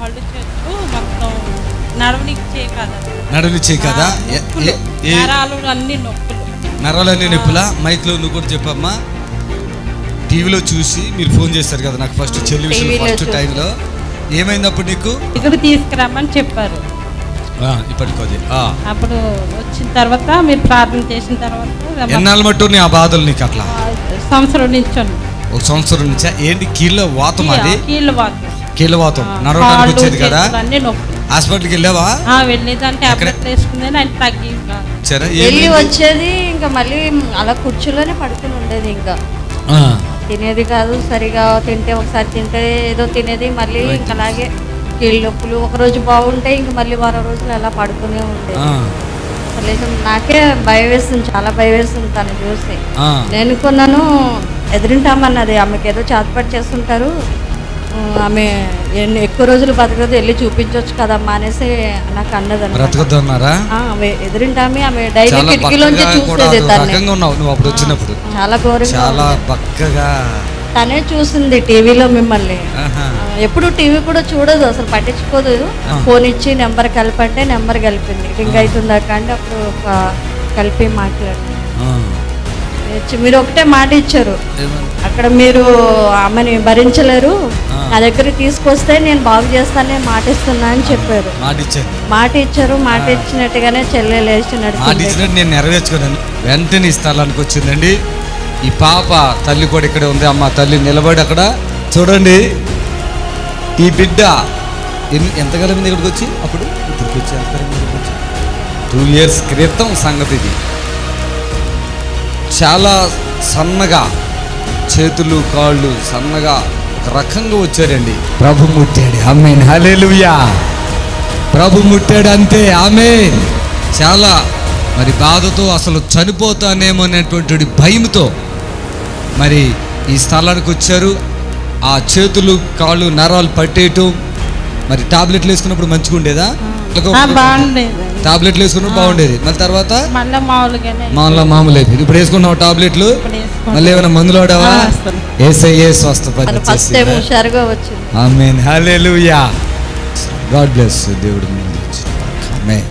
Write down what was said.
కాళ్ళు చేతులు మొత్తం నడవనిచ్చే కదా. నడవనిచ్చే కదా. నరాలు అన్ని నొప్పులు. నరాలన్నీ నొప్పులా? మైక్లో నువ్వు కూడా చెప్పమ్మా. టీవీలో చూసి మీరు ఫోన్ చేస్తారు కదా నాకు ఫస్ట్ టెలివిజన్ ఫస్ట్ టైంలో. ఏమైంది అప్పుడు నీకు? ఇక్కడ తీసుకురామని చెప్పారు. ఇప్పటికోది అప్పుడు వచ్చిన తర్వాత మీరు ప్రార్థన చేసిన తర్వాత ఎన్నాళ్ళు మట్టు ఆ బాధలు నీకు? అట్లా సంవత్సరం నుంచి. ఒక సంవత్సరం నుంచా? ఏంటి కీళ్ళ వాతం? అది కీళ్ళ వాతం నడవడానికి వచ్చేది కదా. హాస్పిటల్కి వెళ్ళావా? వెళ్ళేదంటే టాబ్లెట్లు వేసుకుందని ఆయన తగ్గి వెళ్ళి వచ్చేది. ఇంకా మళ్ళీ అలా కుర్చీలోనే పడుకుని ఉండేది. ఇంకా తినేది కాదు సరిగా. తింటే ఒకసారి తింటే ఏదో తినేది, మళ్ళీ ఇంకా అలాగే కీళ్ళ నొప్పులు. ఒకరోజు బాగుంటే ఇంక మళ్ళీ వారం రోజులు అలా పడుకునే ఉండేది. నాకే భయం వేస్తుంది, చాలా భయం వేస్తుంది తను చూసి. నేను కొన్నాను ఎదురింటామన్నది. ఆమెకి ఏదో చేతపడి చేస్తుంటారు, ఆమె ఎక్కువ రోజులు బతకదు, వెళ్ళి చూపించవచ్చు కదమ్మా అనేసి నాకు అన్నది. ఎదురింటామే ఆమె డైలీ కిటికీలోంచి చూసేది. చాలా ఘోరంగా తనే చూసింది టీవీలో మిమ్మల్ని. ఎప్పుడు టీవీ కూడా చూడదు, అసలు పట్టించుకోదు. ఫోన్ ఇచ్చి నెంబర్ కలిపంటే నెంబర్ కలిపింది. రింగ్ అవుతుందా కానీ అప్పుడు కలిపి మాట్లాడి మీరు ఒకటే మాట ఇచ్చారు, అక్కడ మీరు ఆమెని భరించలేరు, నా దగ్గరికి తీసుకొస్తే నేను బాగు చేస్తానని మాట ఇస్తున్నా అని చెప్పారు. మాట ఇచ్చారు. మాట ఇచ్చినట్టుగానే చెల్లె లేచి నడిచి నేను నెరవేర్చుకున్నాను. వెంటనే ఈ స్థలానికి వచ్చిందండి ఈ పాప. తల్లి కూడా ఇక్కడ ఉంది. అమ్మ తల్లి నిలబడి అక్కడ చూడండి. ఈ బిడ్డ ఎంతకాలం మీద ఇక్కడికి వచ్చి అప్పుడు ఇక్కడికి వచ్చి 2 years క్రితం సంగతి ఇది. చాలా సన్నగా చేతులు కాళ్ళు సన్నగా ఒక రకంగా వచ్చారండి. ప్రభు ముట్టాడు. ఆమేన్, హల్లెలూయా. ప్రభు ముట్టాడు అంతే. ఆమేన్. చాలా మరి బాధతో అసలు చనిపోతానేమో అనేటువంటి భయంతో మరి ఈ స్థలానికి వచ్చారు. ఆ చేతులు కాళ్ళు నరాలు పట్టేయటం. మరి టాబ్లెట్లు వేసుకున్నప్పుడు మంచిగా ఉండేదా? టాబ్లెట్లు వేసుకున్నప్పుడు బాగుండేది. మళ్ళీ తర్వాత మామూలు అయిపోయింది. ఇప్పుడు వేసుకున్నావు టాబ్లెట్లు? మళ్ళీ ఏమైనా మందులు వాడావా? యేసయ్యే స్వస్థపరిచేసి. ఆమేన్, హల్లెలూయా. God bless. దేవుడు ఆమేన్.